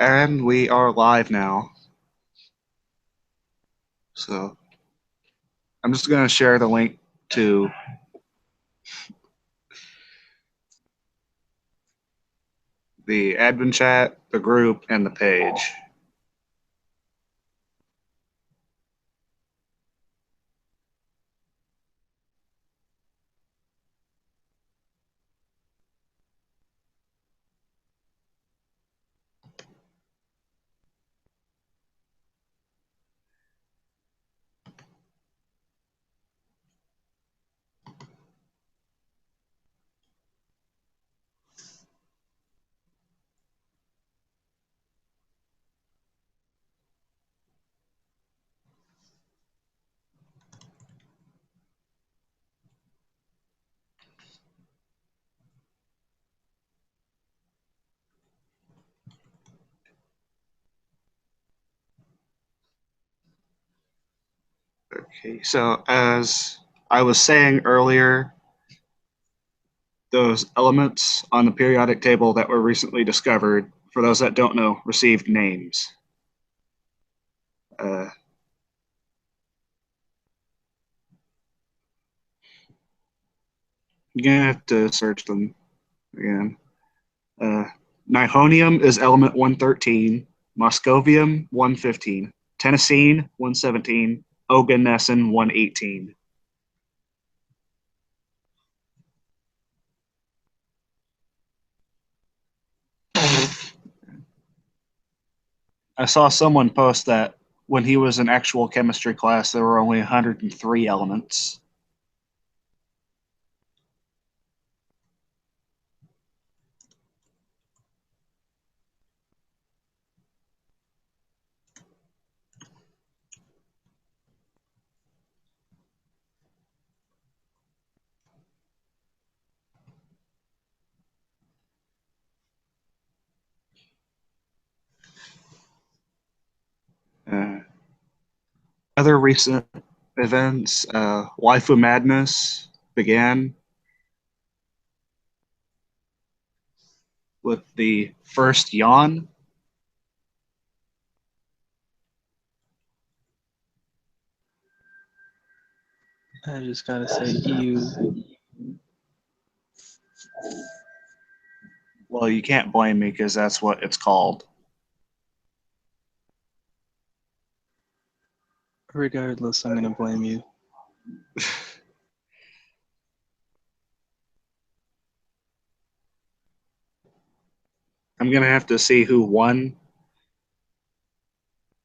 And we are live now. So I'm just going to share the link to the admin chat, the group, and the page. Okay, so as I was saying earlier, those elements on the periodic table that were recently discovered, for those that don't know, received names. Uh, you're going to have to search them again. Uh, Nihonium is element 113, Moscovium 115, Tennessine 117, Oganesson 118. I saw someone post that when he was in actual chemistry class, there were only 103 elements. Uh, Other recent events, Waifu Madness began with the first yawn. I just gotta say, ew. Well, you can't blame me because that's what it's called. Regardless, I'm gonna blame you. I'm going to have to see who won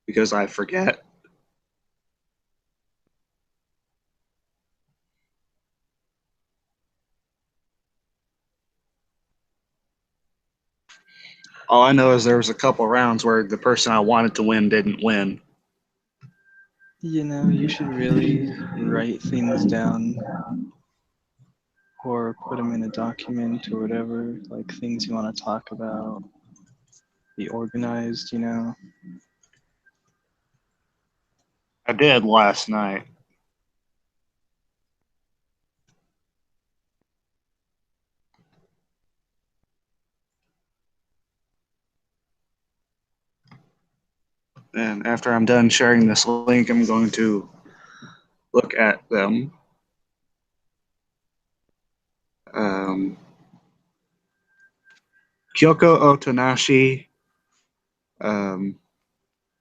because I forget. All I know is there was a couple rounds where the person I wanted to win didn't win. You know, you should really write things down or put them in a document or whatever, like things you want to talk about. Be organized, you know. I did last night. And after I'm done sharing this link, I'm going to look at them. Um, Kyoko Otonashi,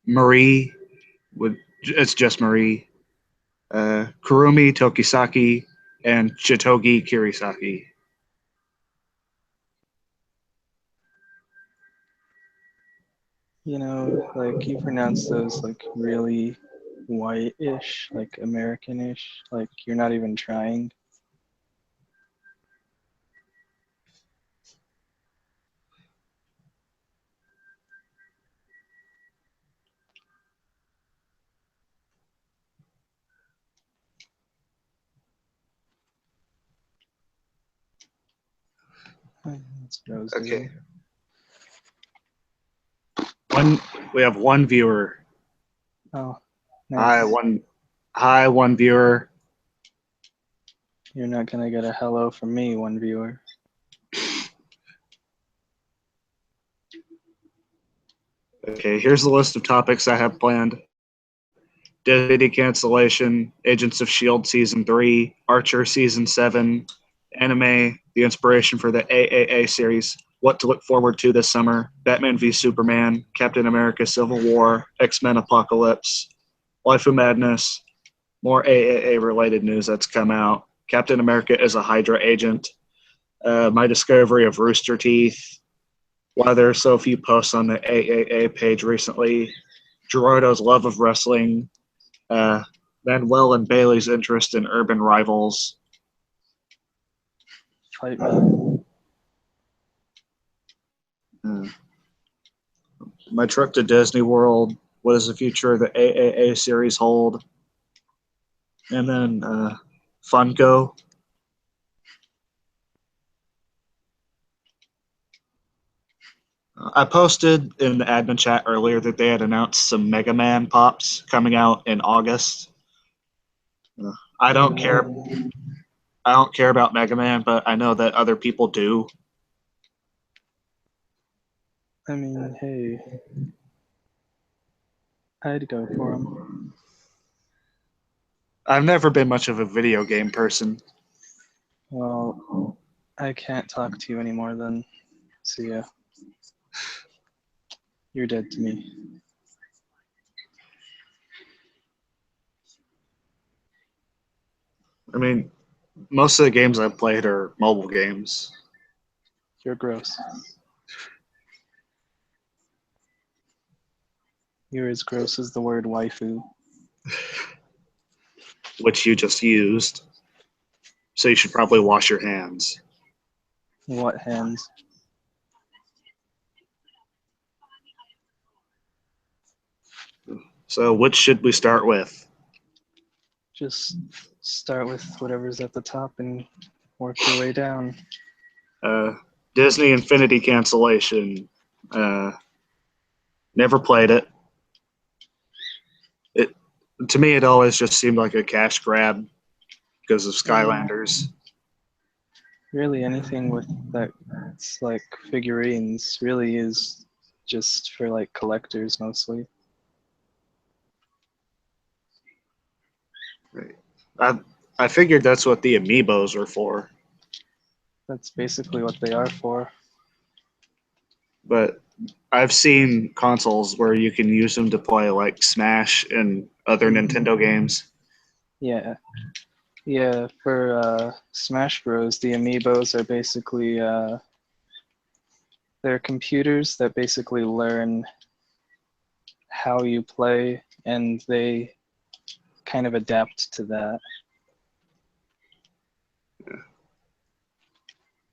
Marie, it's just Marie, Kurumi Tokisaki, and Chitogi Kirisaki. You know, like you pronounce those like really white-ish, like American-ish, like you're not even trying. That's what I was Okay. doing. We have one viewer. Oh, Hi, nice. one viewer. You're not gonna get a hello from me, one viewer. Okay, here's the list of topics I have planned. Disney cancellation, Agents of S.H.I.E.L.D. Season 3, Archer Season 7, anime, the inspiration for the AAA series, what to look forward to this summer, Batman v Superman, Captain America Civil War, X-Men Apocalypse, Life of Madness, more AAA related news that's come out. Captain America is a Hydra agent. My discovery of Rooster Teeth. Why there are so few posts on the AAA page recently. Gerardo's love of wrestling. Uh, Manuel and Bailey's interest in urban rivals. Fight me. Uh, my trip to Disney World. What does the future of the AAA series hold? And then Funko. I posted in the admin chat earlier that they had announced some Mega Man pops coming out in August. I don't care. I don't care about Mega Man, but I know that other people do. I mean, hey, I'd go for him. I've never been much of a video game person. Well, I can't talk to you anymore then. See ya. You're dead to me. I mean, most of the games I've played are mobile games. You're gross. You're as gross as the word waifu. Which you just used. So you should probably wash your hands. What hands? So which should we start with? Just start with whatever's at the top and work your way down. Uh, Disney Infinity cancellation. Never played it. It to me, it always just seemed like a cash grab because of Skylanders. Really, anything with that's like figurines really is just for like collectors mostly. I I figured that's what the amiibos were for, That's basically what they are for. but I've seen consoles where you can use them to play like Smash and other Nintendo games. Yeah. Yeah, for Smash Bros, the amiibos are basically they're computers that basically learn how you play and they kind of adapt to that.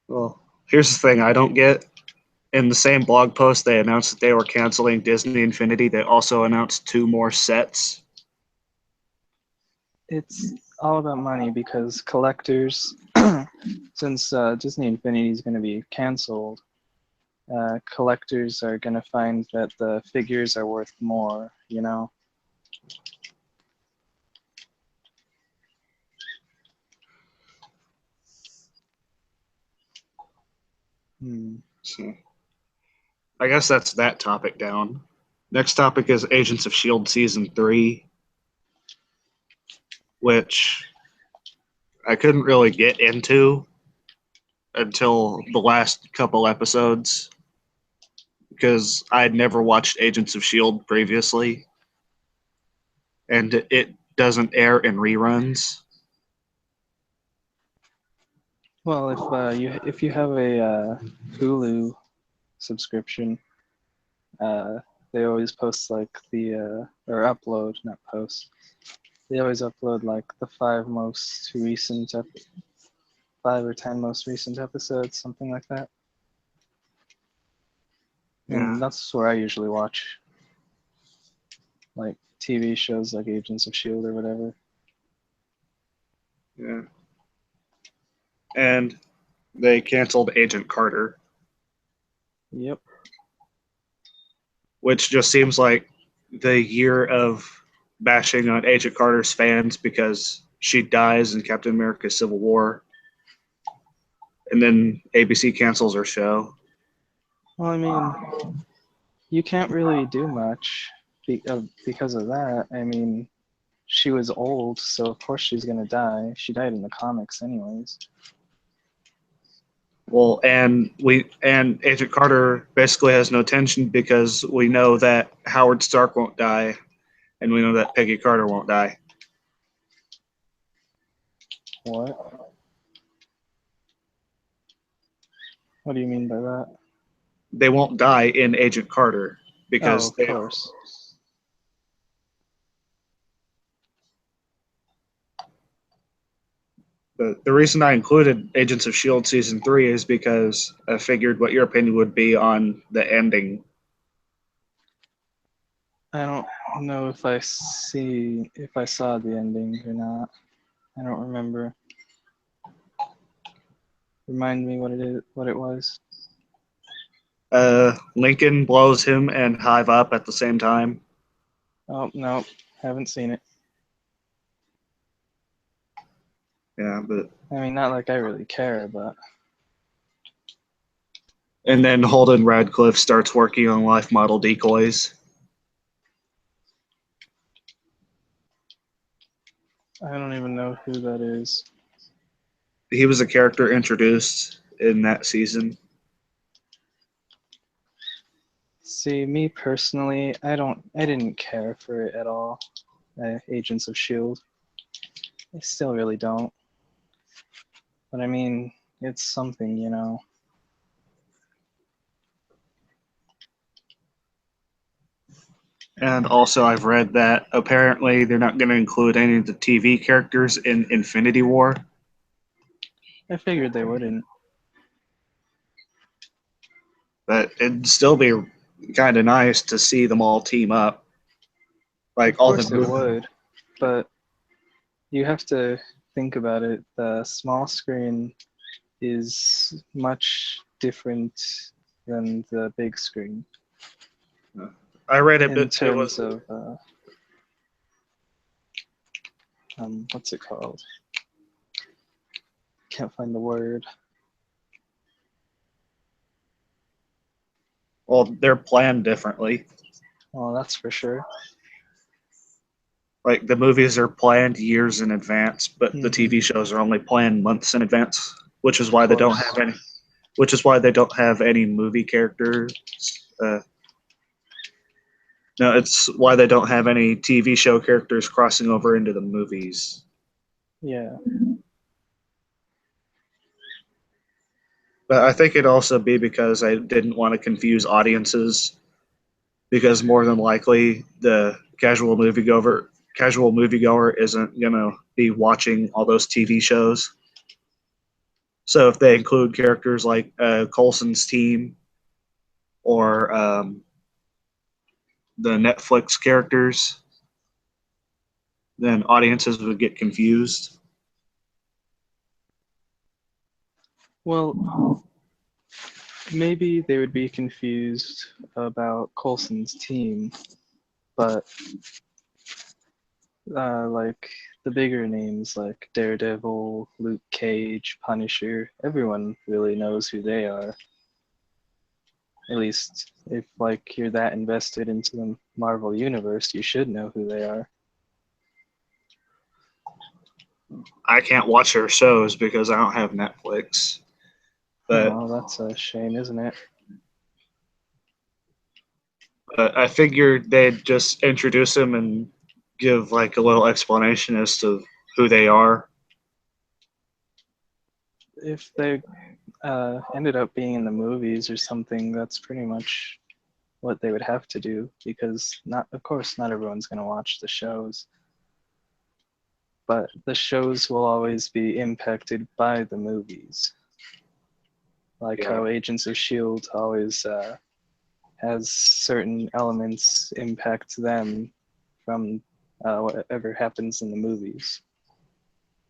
Well, here's the thing I don't get. In the same blog post, they announced that they were canceling Disney Infinity. They also announced 2 more sets. It's all about money because collectors, since Disney Infinity is going to be canceled, collectors are going to find that the figures are worth more, you know? So I guess that's that topic down. Next topic is Agents of S.H.I.E.L.D. Season 3, which I couldn't really get into until the last couple episodes because I had never watched Agents of S.H.I.E.L.D. previously, and it doesn't air in reruns. Well, if you have a Hulu subscription, they always post like the or upload, not post. They always upload like the 5 or 10 most recent episodes, something like that. Yeah. And that's where I usually watch like TV shows like Agents of S.H.I.E.L.D. or whatever. Yeah. And they canceled Agent Carter, Yep. which just seems like the year of bashing on Agent Carter's fans because she dies in Captain America Civil War, and then ABC cancels her show. Well, I mean, you can't really do much because of that. I mean, she was old, so of course she's gonna die. She died in the comics, anyways. Well, and Agent Carter basically has no tension because we know that Howard Stark won't die, and we know that Peggy Carter won't die. What? What do you mean by that? They won't die in Agent Carter Oh, because of course. the reason I included Agents of S.H.I.E.L.D. season 3 is because I figured what your opinion would be on the ending. I don't know if I saw the ending or not. I don't remember. Remind me what it was. Lincoln blows him and Hive up at the same time. Oh no, haven't seen it. Yeah, but I mean, not like I really care, but and then Holden Radcliffe starts working on life model decoys. I don't even know who that is. He was a character introduced in that season. See, me personally, I didn't care for it at all. Agents of S.H.I.E.L.D. I still really don't. But I mean, it's something, you know. And also, I've read that apparently they're not going to include any of the TV characters in Infinity War. I figured they wouldn't. But it'd still be kind of nice to see them all team up. Like Of all the course it would, but you have to think about it. The small screen is much different than the big screen I read it, in but it was terms of what's it called? Can't find the word. well, they're planned differently. Well, that's for sure. Like the movies are planned years in advance, but the Mm-hmm. TV shows are only planned months in advance, which is Of why they don't course. have any. Which is why they don't have any movie characters. Uh, no, it's why they don't have any TV show characters crossing over into the movies. Yeah. But I think it'd also be because I didn't want to confuse audiences, because more than likely the casual moviegoer isn't gonna be watching all those TV shows. So if they include characters like Coulson's team or the Netflix characters, then audiences would get confused. Well, maybe they would be confused about Coulson's team, but like the bigger names like Daredevil, Luke Cage, Punisher, everyone really knows who they are. At least if like you're that invested into the Marvel universe, you should know who they are. I can't watch their shows because I don't have Netflix. But Oh, that's a shame, isn't it? I figured they'd just introduce them and give like a little explanation as to who they are. If they ended up being in the movies or something, that's pretty much what they would have to do because not, of course, not everyone's going to watch the shows, but the shows will always be impacted by the movies. Like Yeah, how Agents of S.H.I.E.L.D. always has certain elements impact them from whatever happens in the movies.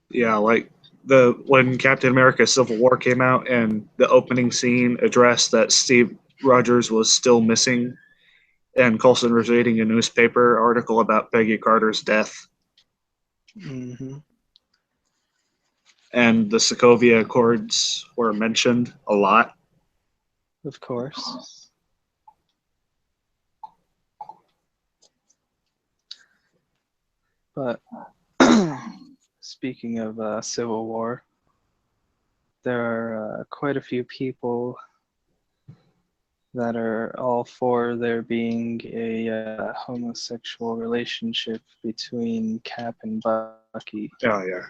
yeah, like the when Captain America: Civil War came out and the opening scene addressed that Steve Rogers was still missing, and Coulson was reading a newspaper article about Peggy Carter's death, Mm-hmm. and the Sokovia Accords were mentioned a lot. Of course. But speaking of Civil War, there are quite a few people that are all for there being a homosexual relationship between Cap and Bucky. Oh yeah.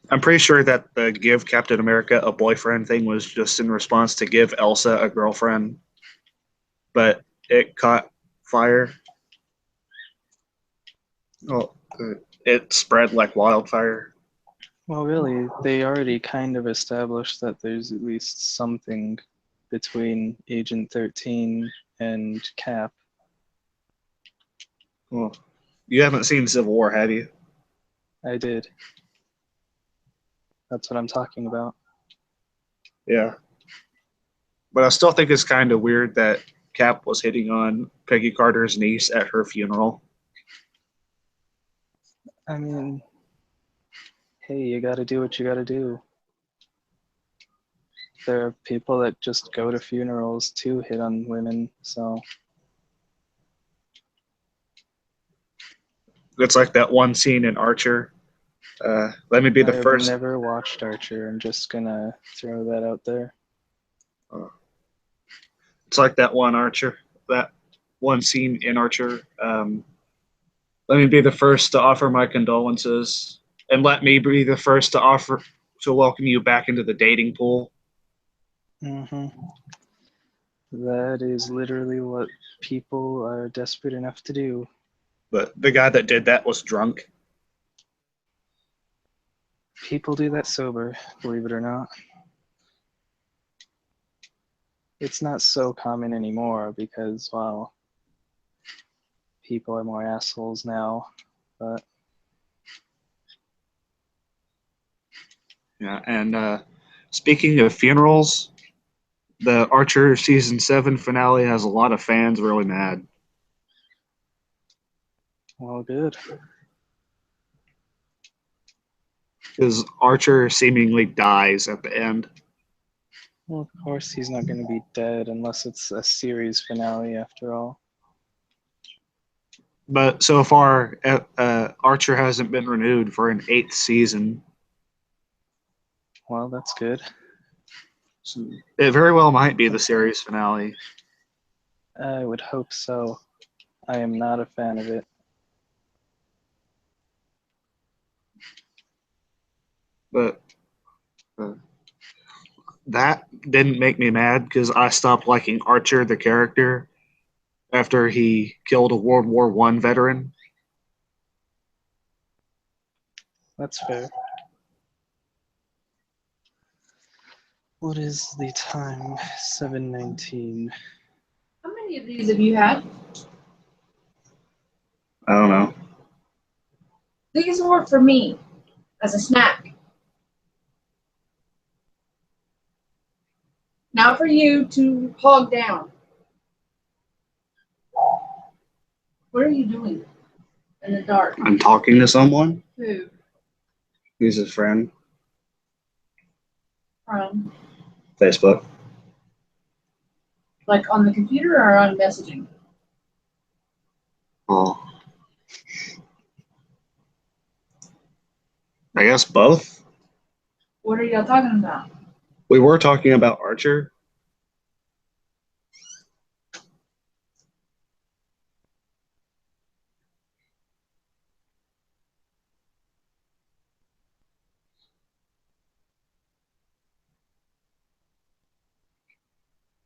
I'm pretty sure that the give Captain America a boyfriend thing was just in response to give Elsa a girlfriend, but it caught fire. Oh, it spread like wildfire. Well, really, they already kind of established that there's at least something between Agent 13 and Cap. Well, you haven't seen Civil War, have you? I did. That's what I'm talking about. Yeah. But I still think it's kind of weird that Cap was hitting on Peggy Carter's niece at her funeral. I mean, hey, you gotta do what you gotta do. There are people that just go to funerals to hit on women, so It's like that one scene in Archer. Let me be the I've first. never watched Archer. I'm just gonna throw that out there. Uh, it's like that one Archer. That one scene in Archer. Let me be the first to offer my condolences, and let me be the first to offer to welcome you back into the dating pool. Mm-hmm. That is literally what people are desperate enough to do. But the guy that did that was drunk. People do that sober, believe it or not. It's not so common anymore because, well, people are more assholes now. But Yeah, and speaking of funerals, the Archer season 7 finale has a lot of fans really mad. well, good. Because Archer seemingly dies at the end. Well, of course he's not going to be dead unless it's a series finale after all. But so far, Archer hasn't been renewed for an 8th season. Well, that's good. So it very well might be the series finale. I would hope so. I am not a fan of it. But uh, that didn't make me mad because I stopped liking Archer, the character, after he killed a World War One veteran. That's fair. What is the time? 7:19. How many of these have you had? I don't know. These were for me as a snack. Now for you to hog down. What are you doing in the dark? I'm talking to someone. Who? He's his friend. From? Facebook. Like on the computer or on messaging? Oh, I guess both. What are y'all talking about? We were talking about Archer.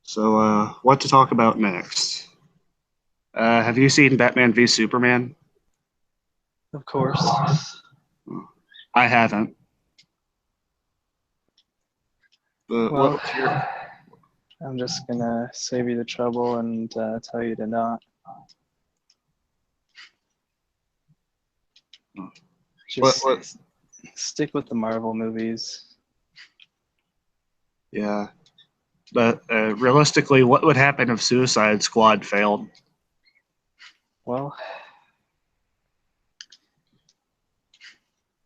So, what to talk about next? Have you seen Batman v Superman? Of course. I haven't. Well, What's your? I'm just gonna save you the trouble and tell you to not. Just What? stick with the Marvel movies. Yeah, but realistically, what would happen if Suicide Squad failed? Well,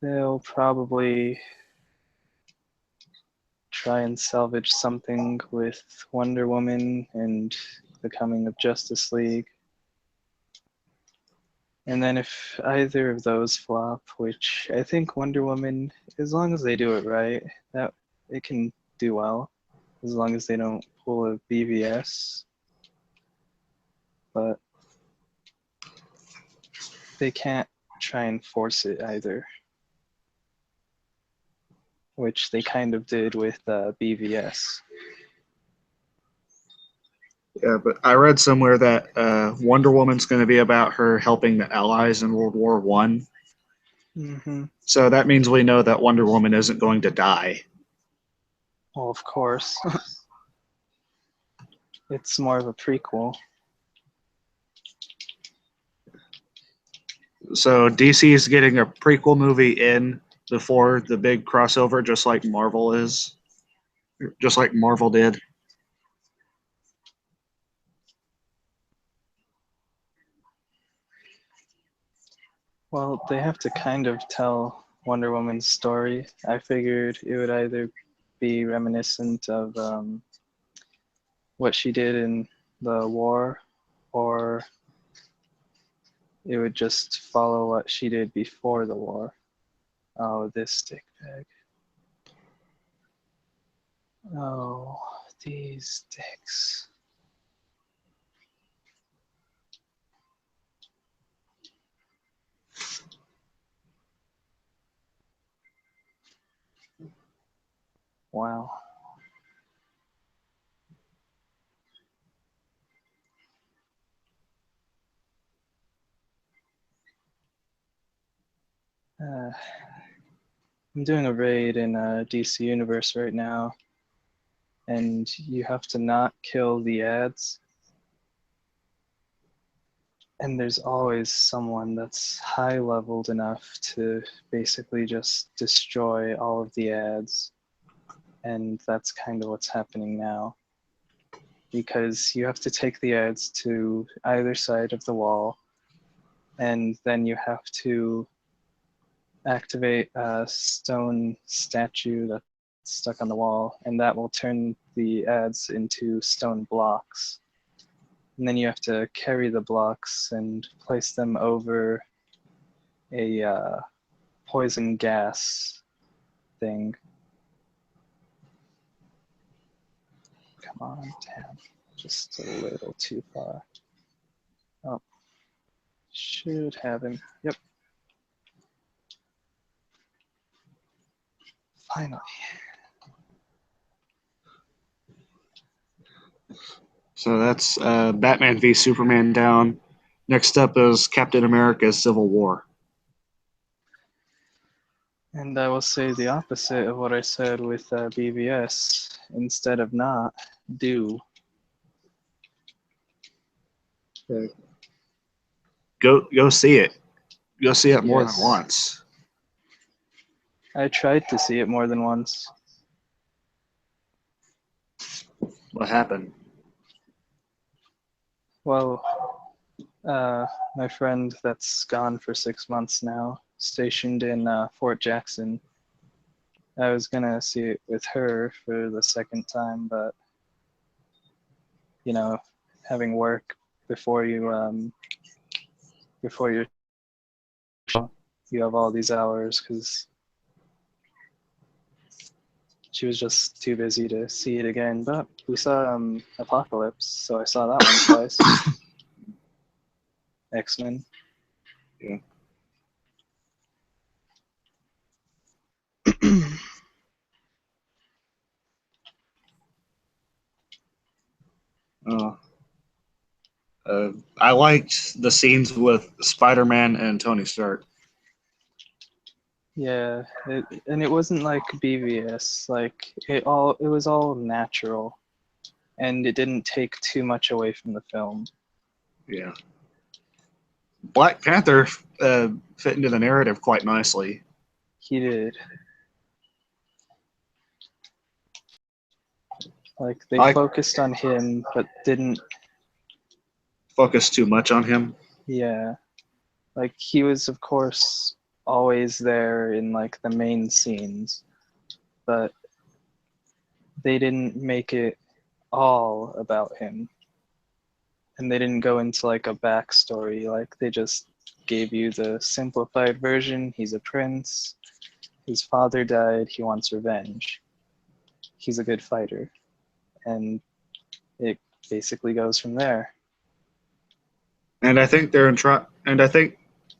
they'll probably try and salvage something with Wonder Woman and the coming of Justice League. And then if either of those flop, which I think Wonder Woman, as long as they do it right, that it can do well, as long as they don't pull a BVS. But they can't try and force it either, which they kind of did with BVS. Yeah, but I read somewhere that Wonder Woman's going to be about her helping the Allies in World War One. Mm-hmm. So that means we know that Wonder Woman isn't going to die. Well, of course. It's more of a prequel. So DC is getting a prequel movie in before the big crossover, just like Marvel is, just like Marvel did. Well, they have to kind of tell Wonder Woman's story. I figured it would either be reminiscent of what she did in the war, or it would just follow what she did before the war. Oh, this dick bag. Oh, these dicks. Wow. I'm doing a raid in DC Universe right now, and you have to not kill the ads. And there's always someone that's high leveled enough to basically just destroy all of the ads. And that's kind of what's happening now. Because you have to take the ads to either side of the wall, and then you have to activate a stone statue that's stuck on the wall, and that will turn the ads into stone blocks. And then you have to carry the blocks and place them over a poison gas thing. Come on, damn. Just a little too far. Oh, should have him. Yep. Finally. So that's Batman v Superman down. Next up is Captain America's Civil War. And I will say the opposite of what I said with BVS. Instead of not, do. Go see it. Go see it more than Yes. once. I tried to see it more than once. What happened? Well, my friend that's gone for 6 months now, stationed in Fort Jackson. I was gonna see it with her for the second time, but you know, having work before you you have all these hours because she was just too busy to see it again. But we saw Apocalypse, so I saw that one twice. X-Men. Yeah. Uh, I liked the scenes with Spider-Man and Tony Stark. Yeah, and it wasn't like BVS. Like it was all natural, and it didn't take too much away from the film. Yeah. Black Panther fit into the narrative quite nicely. He did. Like they I focused on him, but didn't. focus too much on him. Yeah, like he was, of course, always there in like the main scenes, but they didn't make it all about him, and they didn't go into like a backstory. Like they just gave you the simplified version. He's a prince. His father died. He wants revenge. He's a good fighter. And it basically goes from there. And I think and I think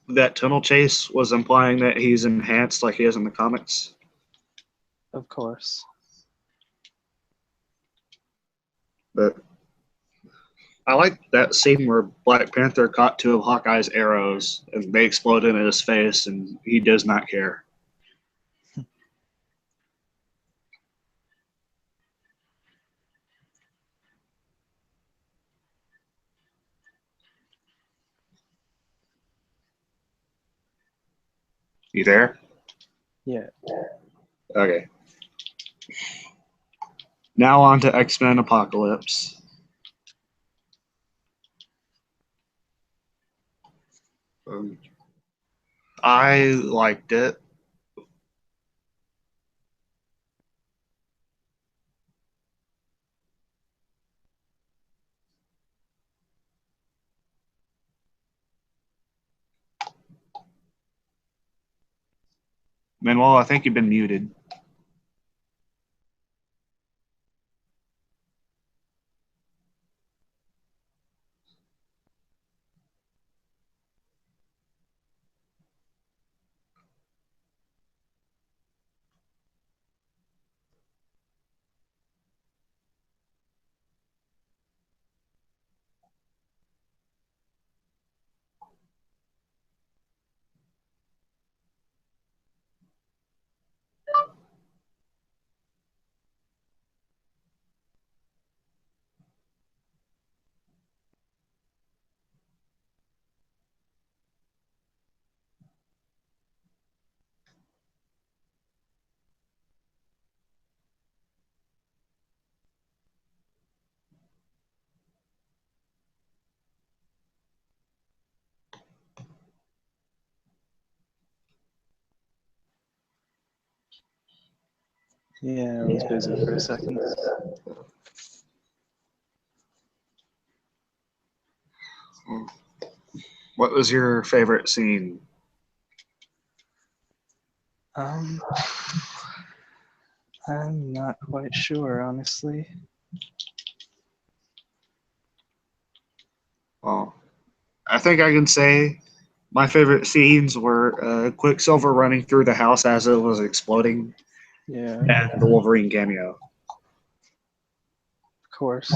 that tunnel chase was implying that he's enhanced like he is in the comics. Of course. But I like that scene where Black Panther caught two of Hawkeye's arrows and they exploded in his face and he does not care. You there? Yeah. Okay. Now on to X-Men Apocalypse. I liked it. Manuel, I think you've been muted. Yeah, I was busy for a second. What was your favorite scene? I'm not quite sure, honestly. Well, I think I can say my favorite scenes were Quicksilver running through the house as it was exploding Yeah, and the Wolverine cameo. of course.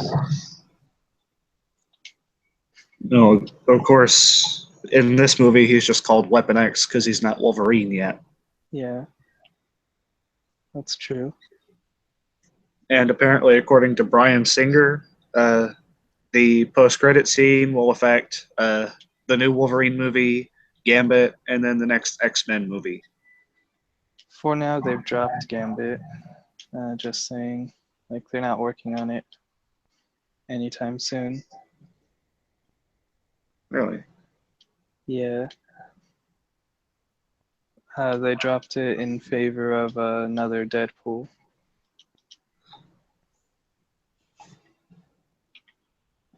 No, of course, in this movie he's just called Weapon X because he's not Wolverine yet. Yeah, that's true. And apparently, according to Bryan Singer, the post-credit scene will affect the new Wolverine movie, Gambit, and then the next X-Men movie. For now, they've dropped Gambit. Just saying, like they're not working on it anytime soon. Really? Yeah. They dropped it in favor of another Deadpool.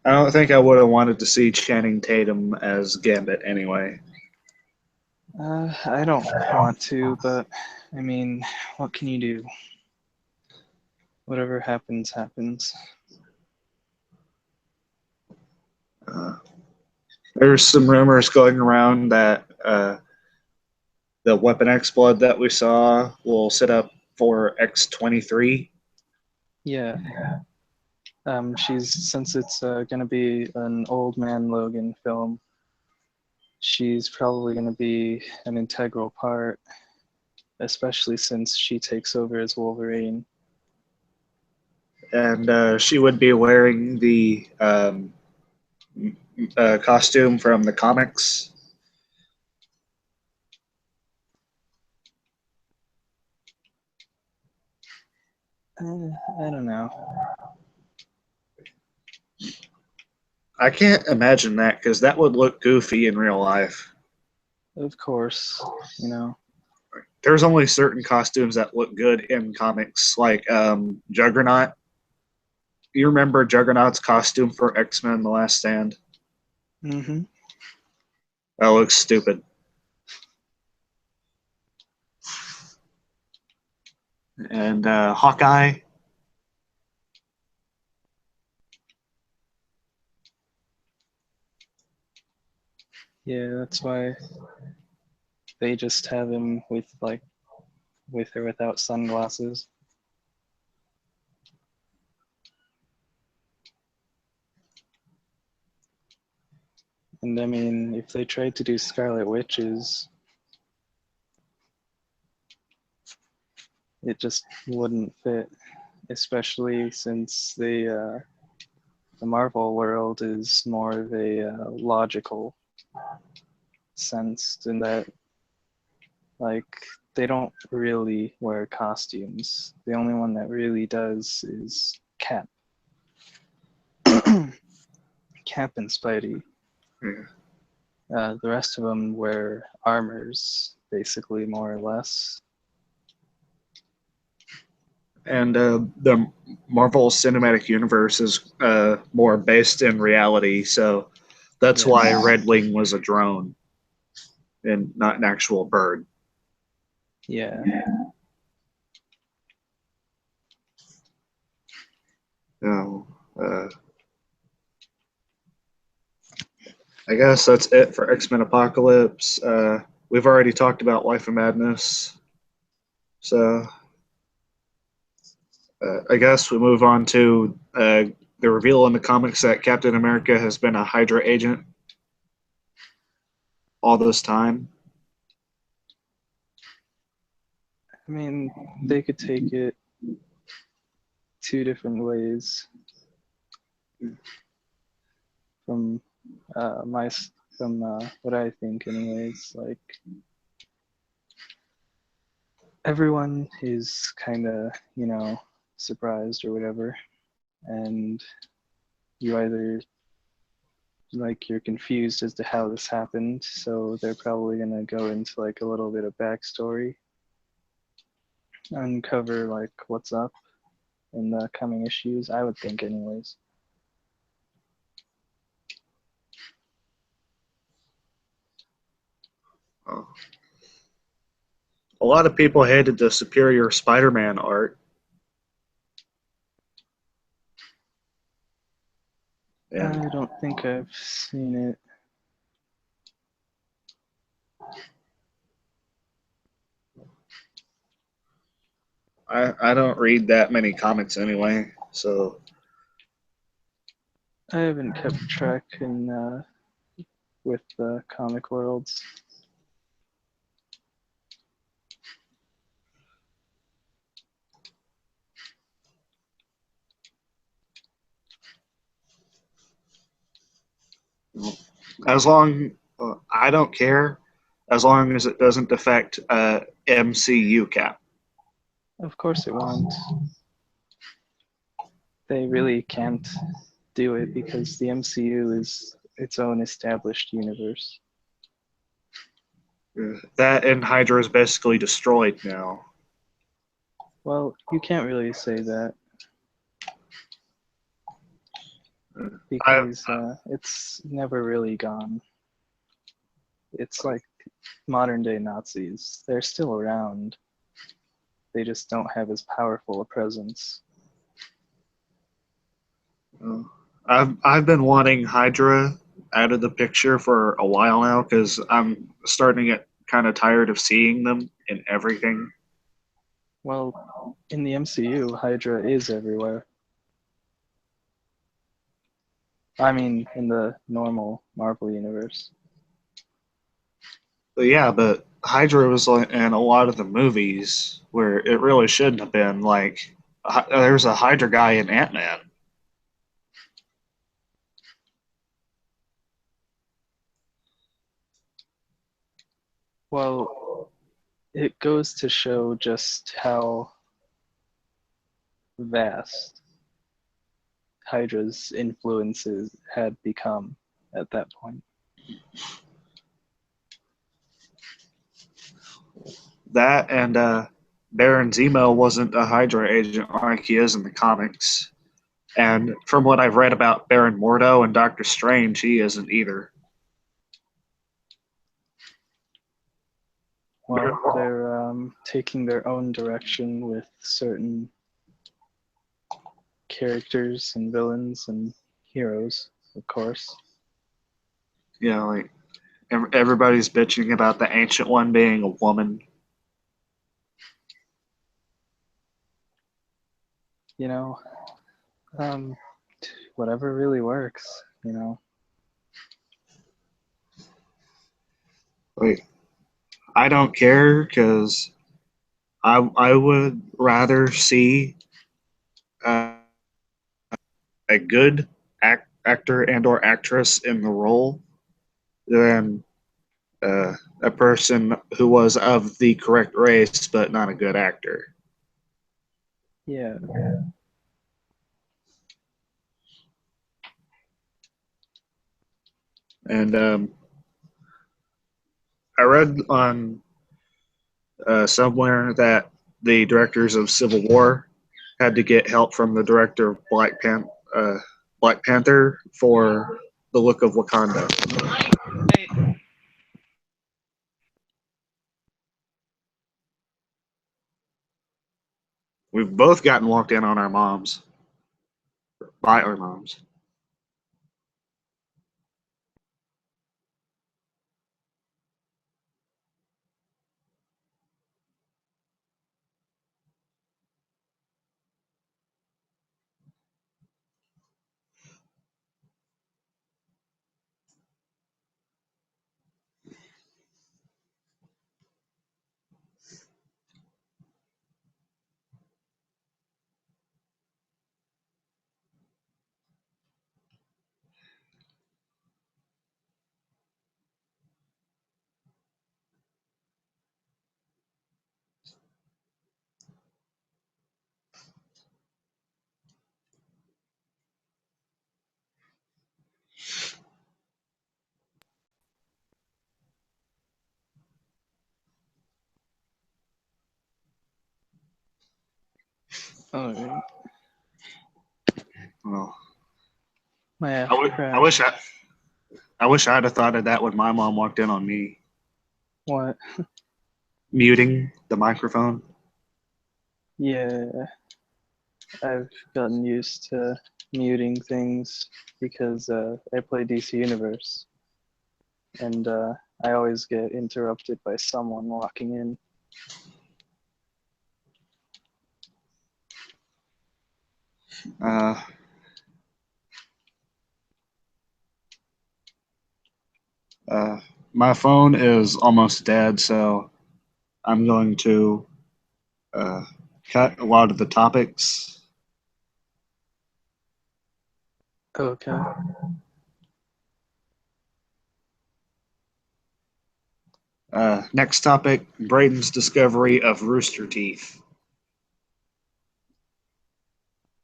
I don't think I would have wanted to see Channing Tatum as Gambit anyway. I don't want to, but I mean, what can you do? Whatever happens, happens. There's some rumors going around that the Weapon X blood that we saw will set up for X-23. Yeah. Since it's gonna be an old man Logan film, she's probably gonna be an integral part, especially since she takes over as Wolverine. And she would be wearing the costume from the comics. I don't know. I can't imagine that because that would look goofy in real life. Of course, you know. There's only certain costumes that look good in comics, like Juggernaut. You remember Juggernaut's costume for X-Men: The Last Stand? Mm-hmm. That looks stupid. And Hawkeye. Yeah, that's why they just have him with or without sunglasses. And I mean, if they tried to do Scarlet Witches, it just wouldn't fit, especially since the Marvel world is more of a logical sense in that, like, they don't really wear costumes. The only one that really does is Cap. Cap and Spidey. Yeah. The rest of them wear armors, basically, more or less. And the Marvel Cinematic Universe is more based in reality, so that's Yes. why Red Wing was a drone and not an actual bird. Yeah. So, I guess that's it for X-Men Apocalypse. We've already talked about Life of Madness, so I guess we move on to the reveal in the comics that Captain America has been a Hydra agent all this time. I mean, they could take it two different ways. From what I think, anyways. Like, everyone is kind of, surprised or whatever, and you either you're confused as to how this happened, so they're probably gonna go into like a little bit of backstory, uncover like what's up in the coming issues. I would think, anyways. Oh. A lot of people hated the Superior Spider-Man art. I And don't think I've seen it. I don't read that many comics anyway, so I haven't kept track with the comic worlds. as long I don't care as long as it doesn't affect MCU Cap. Of course it won't. They really can't do it because the MCU is its own established universe. That and Hydra is basically destroyed now. Well, you can't really say that because it's never really gone. It's like modern day Nazis. They're still around. They just don't have as powerful a presence. I've been wanting Hydra out of the picture for a while now because I'm starting to get kind of tired of seeing them in everything. Well, in the MCU, Hydra is everywhere. I mean, in the normal Marvel universe. But yeah, but Hydra was in a lot of the movies where it really shouldn't have been. Like, there's a Hydra guy in Ant-Man. Well, it goes to show just how vast Hydra's influences had become at that point. That and Baron Zemo wasn't a Hydra agent like he is in the comics. And from what I've read about Baron Mordo and Doctor Strange, he isn't either. well, they're taking their own direction with certain characters and villains and heroes, of course. Yeah, like everybody's bitching about the Ancient One being a woman. You know, whatever really works, Like, I don't care because I would rather see uh, a good actor and or actress in the role than a person who was of the correct race but not a good actor. Yeah. And I read on somewhere that the directors of Civil War had to get help from the director of Black Panther for the look of Wakanda. We've both gotten walked in on our moms by our moms. All right. Well, My app I crashed. wish I'd have thought of that when my mom walked in on me What? muting the microphone. Yeah, I've gotten used to muting things because I play DC Universe, and I always get interrupted by someone walking in. Uh, uh, my phone is almost dead, so I'm going to uh, cut a lot of the topics. Okay. Next topic, Braden's discovery of rooster teeth.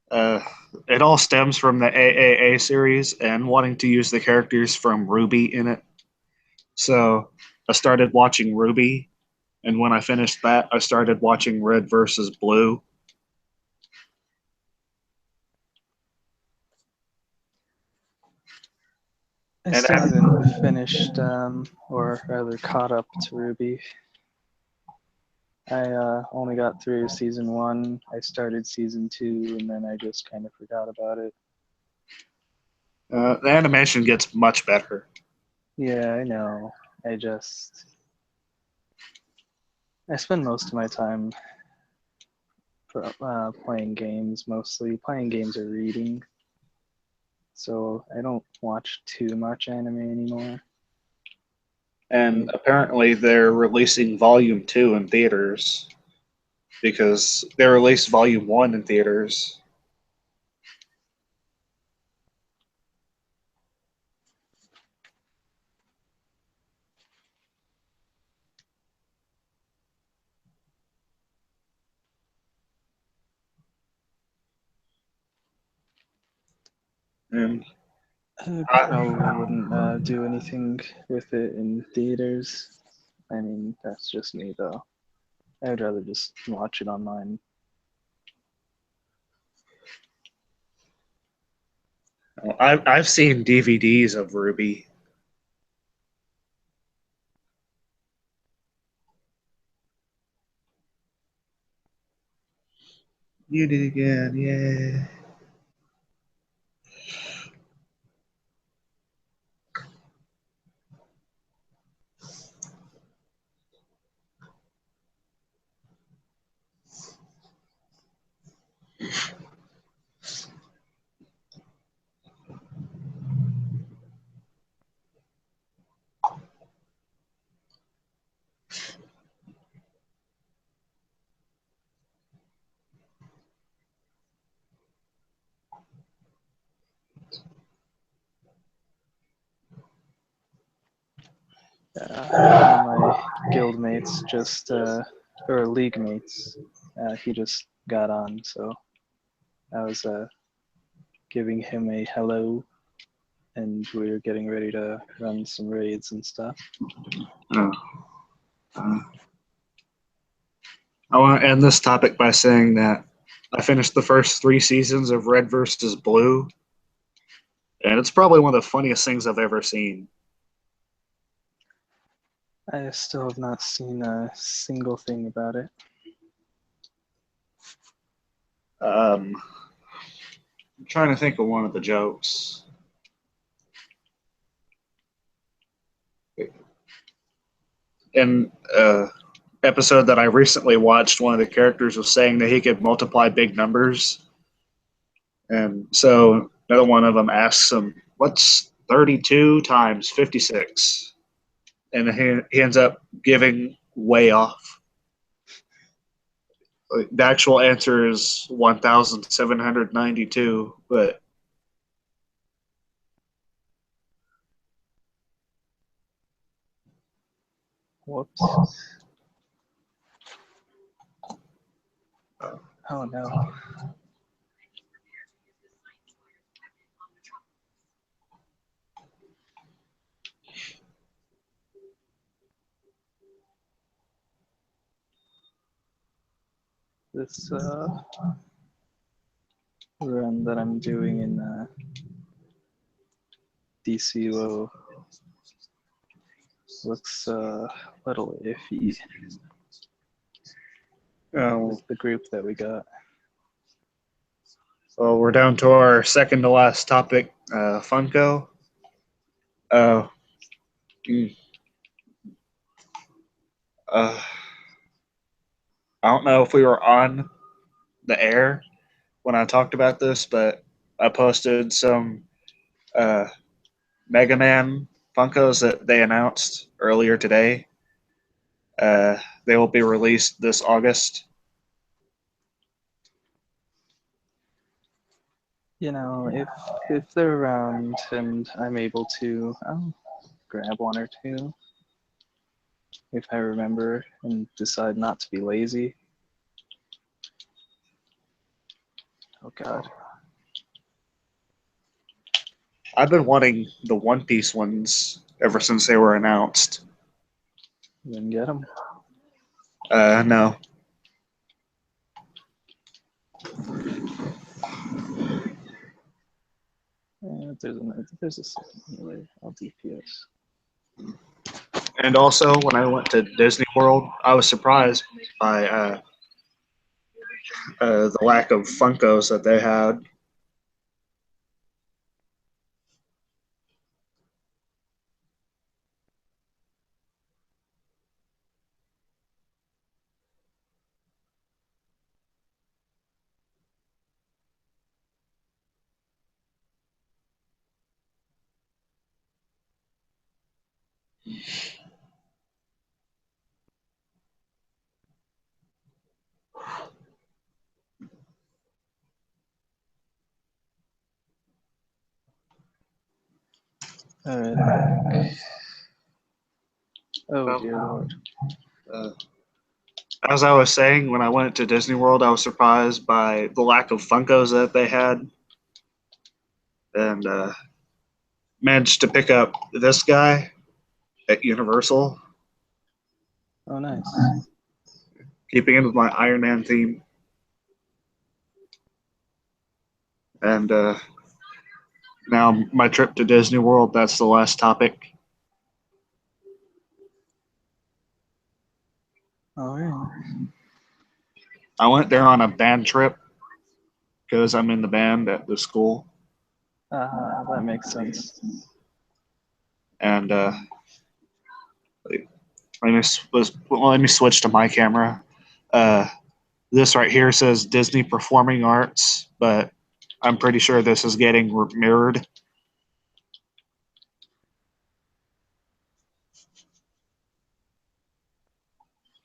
Uh, it all stems from the AAA series and wanting to use the characters from Ruby in it. So I started watching Ruby, and when I finished that, I started watching Red versus Blue. I And still haven't finished, or rather caught up to Ruby. I only got through season 1. I started season 2, and then I just kind of forgot about it. the animation gets much better. Yeah, I know. I spend most of my time playing games, mostly. Playing games or reading. So I don't watch too much anime anymore. And apparently, they're releasing Volume 2 in theaters because they released Volume 1 in theaters. And I I, probably wouldn't do anything with it in theaters. I mean, that's just me, though. I would rather just watch it online. I've seen DVDs of Ruby. You did it again, yeah. One of my guild mates or league mates, he just got on, so I was giving him a hello, and we were getting ready to run some raids and stuff. Oh. I want to end this topic by saying that I finished the first 3 seasons of Red versus Blue, and it's probably one of the funniest things I've ever seen. I still have not seen a single thing about it. I'm trying to think of one of the jokes. In episode that I recently watched, one of the characters was saying that he could multiply big numbers. And so another one of them asks him, "What's 32 times 56?" And he ends up giving way off. The actual answer is 1,792, but Whoops. Oh no. This run that I'm doing in DCO looks a little iffy with the group that we got. well, we're down to our second to last topic, Funko. Uh, mm, uh, I don't know if we were on the air when I talked about this, but I posted some uh, Mega Man Funkos that they announced earlier today. They will be released this August. You know, if they're around and I'm able to, I'll grab one or two if I remember and decide not to be lazy. Oh god. I've been wanting the One Piece ones ever since they were announced. Then get them. No. There's a second healer. I'll DPS. And also, when I went to Disney World, I was surprised by the lack of Funkos that they had. Alright, I'm back. Oh dear lord. Uh, as I was saying, when I went to Disney World, I was surprised by the lack of Funkos that they had, and managed to pick up this guy at Universal, Oh nice. keeping in with my Iron Man theme. And now my trip to Disney World, that's the last topic. Alright. I went there on a band trip because I'm in the band at the school. That makes sense. And let me switch to my camera. This right here says Disney Performing Arts, but I'm pretty sure this is getting mirrored.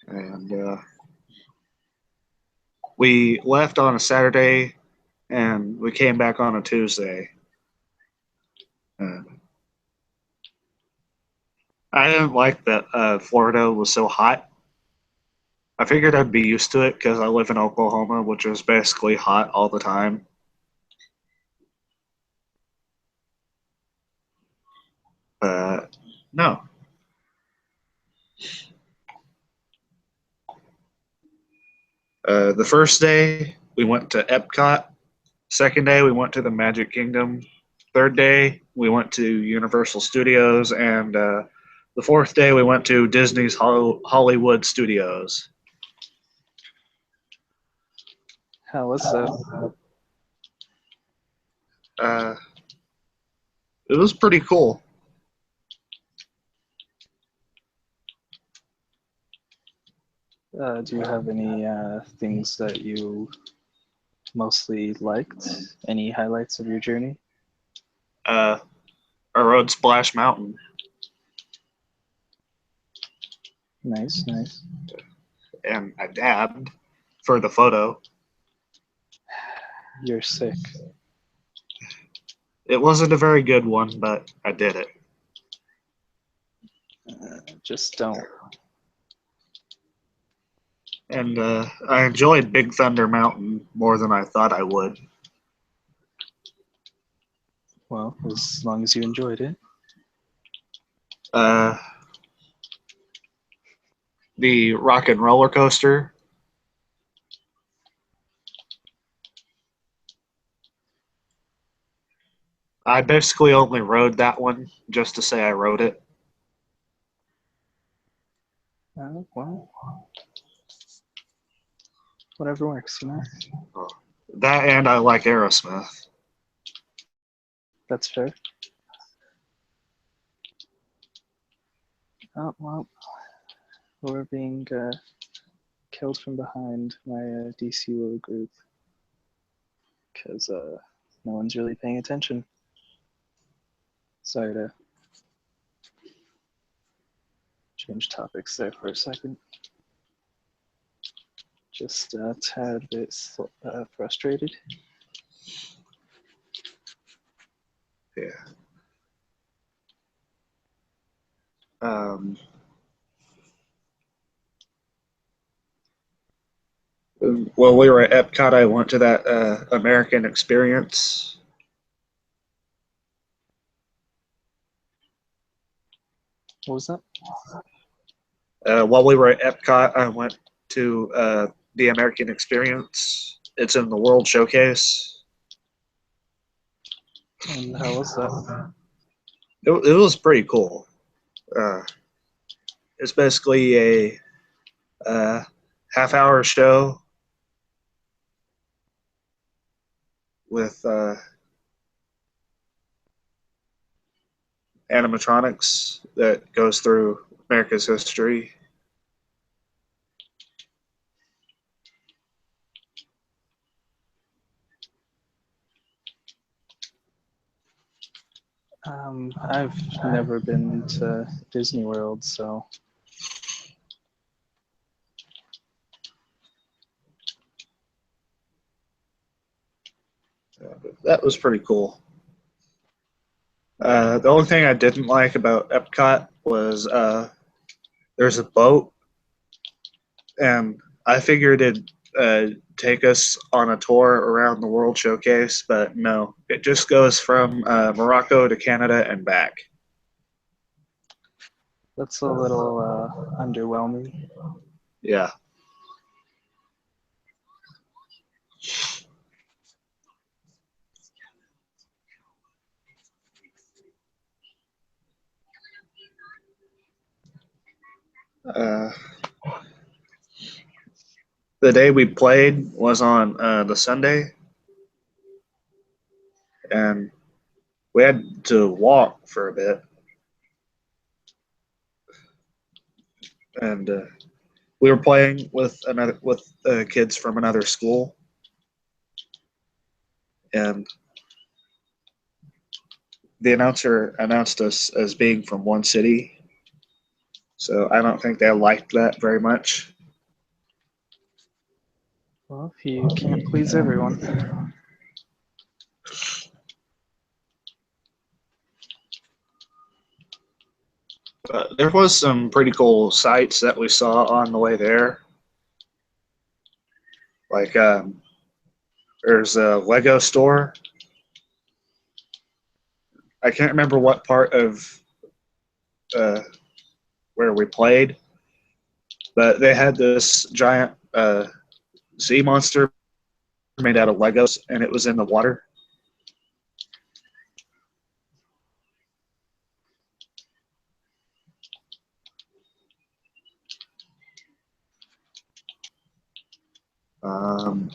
And we left on a Saturday, and we came back on a Tuesday. I didn't like that Florida was so hot. I figured I'd be used to it because I live in Oklahoma, which is basically hot all the time. No. The first day, we went to Epcot. Second day, we went to the Magic Kingdom. Third day, we went to Universal Studios. And the fourth day, we went to Disney's Hollywood Studios. How was that? It was pretty cool. Do you have any things that you mostly liked? Any highlights of your journey? I rode Splash Mountain. Nice, nice. And I dabbed for the photo. You're sick. It wasn't a very good one, but I did it. Just don't. And I enjoyed Big Thunder Mountain more than I thought I would. Well, as long as you enjoyed it. The Rock and Roller Coaster. I basically only rode that one just to say I rode it. Well, whatever works, you know? That and I like Aerosmith. That's fair. Oh, well, we're being killed from behind my DC little group because no one's really paying attention. Sorry to change topics there for a second. Just a tad bit frustrated. Yeah. While we were at Epcot, I went to that American Experience. What was that? While we were at Epcot, I went to the American Experience. It's in the World Showcase. And how was that? It was pretty cool. It's basically a half-hour show with animatronics that goes through America's history. I've never been to Disney World, so That was pretty cool. The only thing I didn't like about Epcot was there's a boat, and I figured it'd take us on a tour around the World Showcase, but no, it just goes from Morocco to Canada and back. that's a little underwhelming. Yeah. The day we played was on the Sunday, and we had to walk for a bit, and we were playing with kids from another school, and the announcer announced us as being from one city, so I don't think they liked that very much. Well, you can't please everyone. There was some pretty cool sights that we saw on the way there. Like there's a Lego store. I can't remember what part of uh, where we played, but they had this giant sea monster made out of Legos, and it was in the water. Um,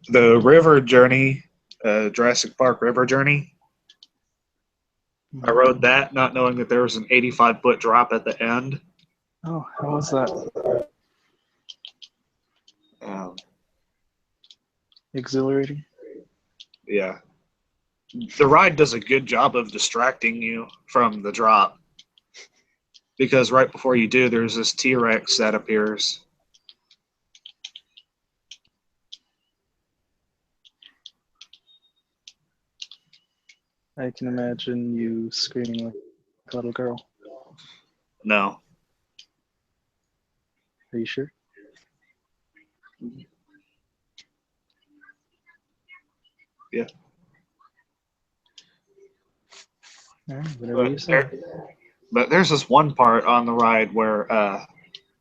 the river journey, Jurassic Park river journey, I rode that not knowing that there was an 85-foot drop at the end. Oh, how was that? Um, Exhilarating? yeah. The ride does a good job of distracting you from the drop because right before you do, there's this T-Rex that appears. I can imagine you screaming like a little girl. No. Are you sure? Yeah. All right, whatever you say. But there's this one part on the ride where a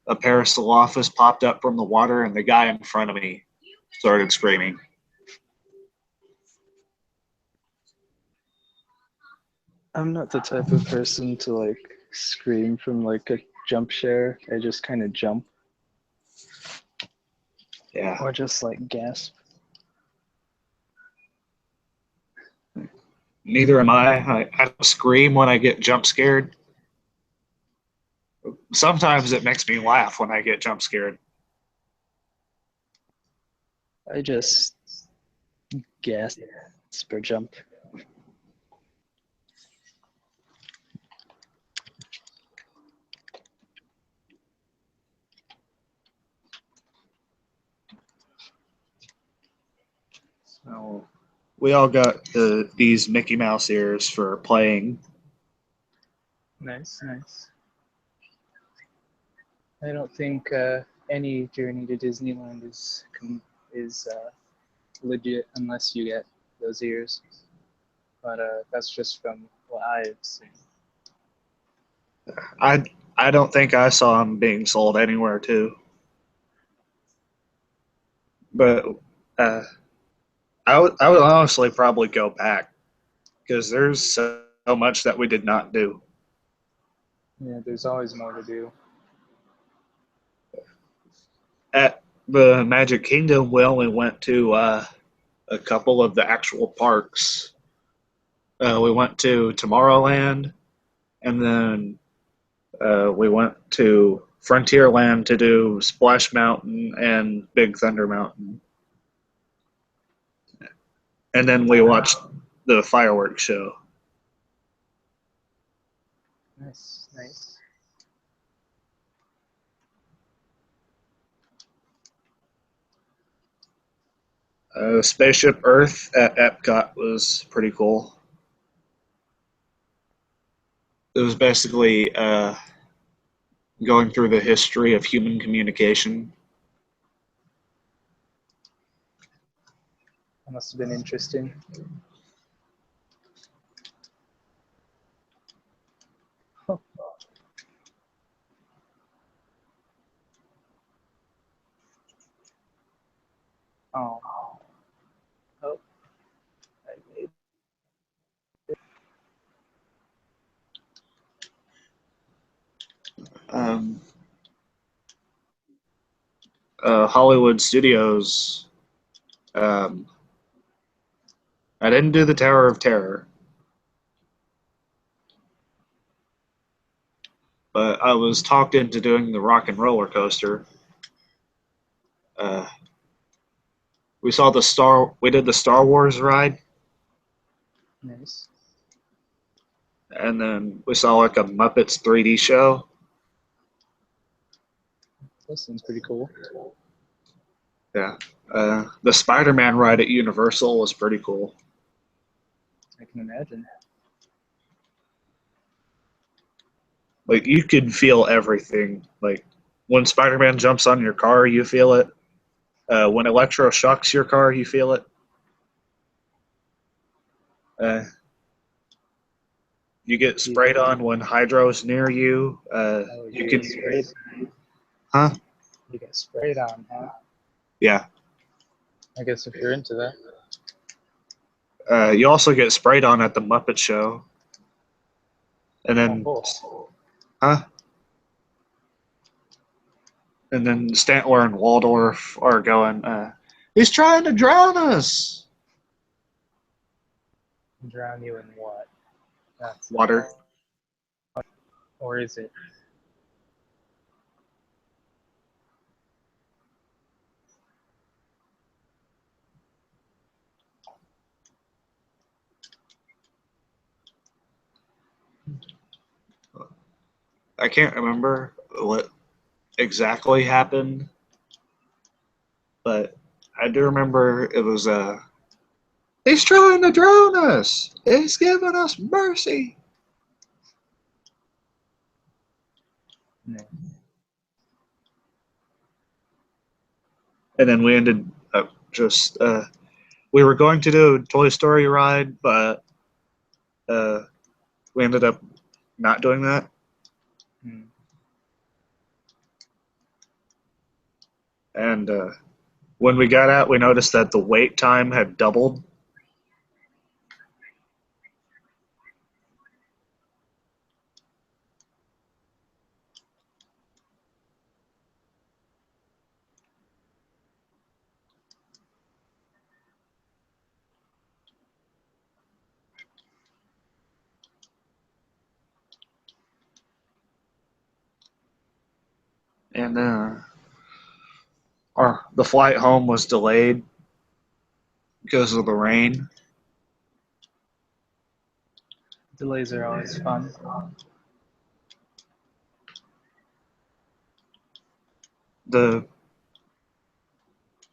Parasaurolophus popped up from the water, and the guy in front of me started screaming. I'm not the type of person to like scream from like a jump share. I just kind of jump Yeah. or just like gasp. Neither am I. I don't scream when I get jump scared. Sometimes it makes me laugh when I get jump scared. I just gasp or jump. So we all got these Mickey Mouse ears for playing. Nice, nice. I don't think any journey to Disneyland is legit unless you get those ears. But that's just from what I've seen. I I don't think I saw them being sold anywhere too. But uh, I would honestly probably go back because there's so much that we did not do. Yeah, there's always more to do. At the Magic Kingdom, we only went to a couple of the actual parks. We went to Tomorrowland, and then we went to Frontierland to do Splash Mountain and Big Thunder Mountain. And then we watched the fireworks show. Nice, nice. Spaceship Earth at Epcot was pretty cool. It was basically going through the history of human communication. That must have been interesting. Oh, oh, oh. I made Um, Hollywood Studios Um, I didn't do the Tower of Terror, but I was talked into doing the Rock and Roller Coaster. Uh, we did the Star Wars ride, Nice. and then we saw like a Muppets 3D show. That seems pretty cool. Yeah. The Spider-Man ride at Universal was pretty cool. I can imagine. Like you could feel everything. Like when Spider-Man jumps on your car, you feel it. When Electro shocks your car, you feel it. Uh, you get sprayed on when Hydro's near you. Oh, You you can, get sprayed. huh? You get sprayed on, huh? Yeah. I guess if you're into that. You also get sprayed on at the Muppet Show, and Oh, then, cool. huh? And then Stantler and Waldorf are going. He's trying to drown us. Drown you in what? That's Water. or is it? I can't remember what exactly happened, but I do remember it was he's trying to drown us. He's giving us mercy. No. And then we ended up just we were going to do a Toy Story ride, but uh, we ended up not doing that. Hmm. And when we got out, we noticed that the wait time had doubled. And the flight home was delayed because of the rain. Delays are always fun. The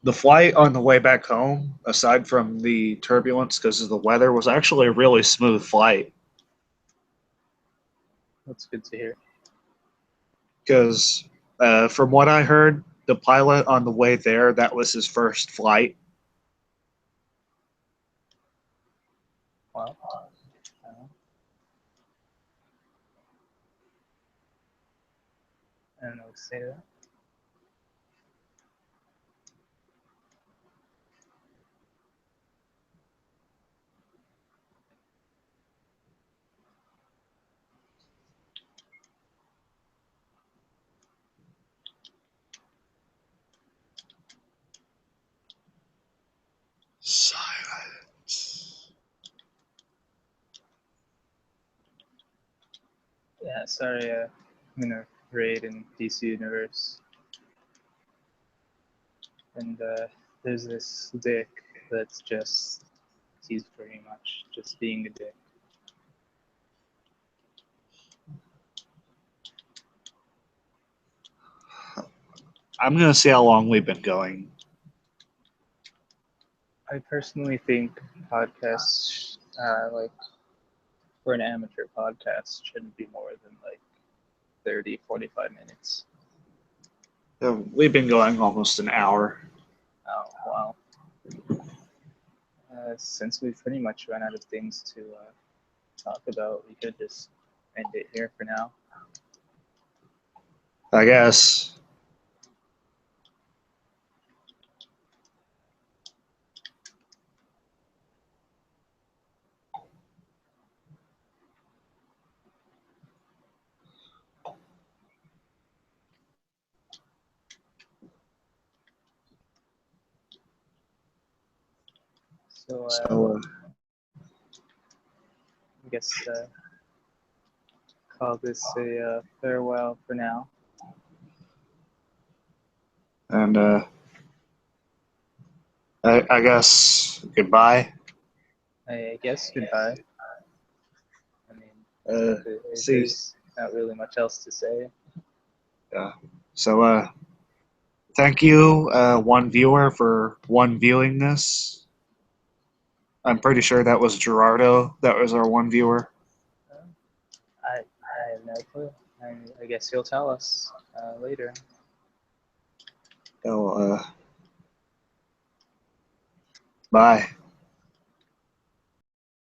the flight on the way back home, aside from the turbulence because of the weather, was actually a really smooth flight. That's good to hear. Because from what I heard, the pilot on the way there, that was his first flight. Well, I don't know what to say to that. Silence. Yeah, sorry, I'm gonna raid in DC Universe. And there's this dick that's just, he's pretty much just being a dick. I'm gonna see how long we've been going. I personally think podcasts, like, for an amateur podcast, shouldn't be more than like 30, 45 minutes. We've been going almost an hour. Oh, wow. Since we've pretty much run out of things to talk about, we could just end it here for now. I guess. So So, I guess call this a farewell for now. and I guess goodbye. I guess goodbye. I mean, See. there's not really much else to say. So, thank you, one viewer, for one viewing this. I'm pretty sure that was Gerardo. That was our one viewer. I have no clue. I guess you'll tell us later. So, bye.